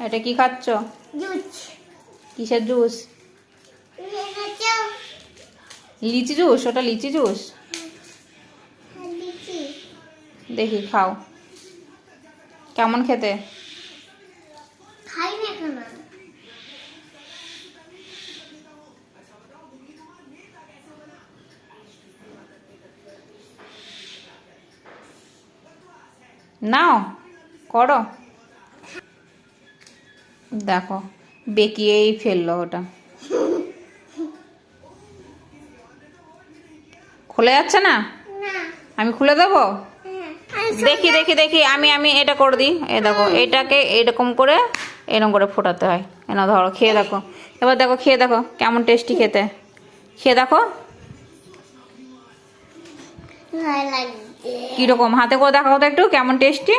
এটা কি খাচ্ছ? জুস। কিসের জুস? লিচি জুস? ওটা লিচি জুস? দেখি খাও, কেমন খেতে? খাই না কেন? নাও করো। দেখো বেঁকিয়েই ফেললো ওটা, খুলে যাচ্ছে না। না। আমি খুলে দেবো? হ্যাঁ। দেখি দেখি দেখি, আমি এটা করে দিই। এই দেখো, এটাকে এরকম করে ফোটাতে হয়। এনা ধরো, খেয়ে দেখো। এবার দেখো, খেয়ে দেখো কেমন টেস্টি খেতে। খেয়ে দেখো ভালো লাগছে। কিরকম, হাতে করে দেখাও তো একটু কেমন টেস্টি।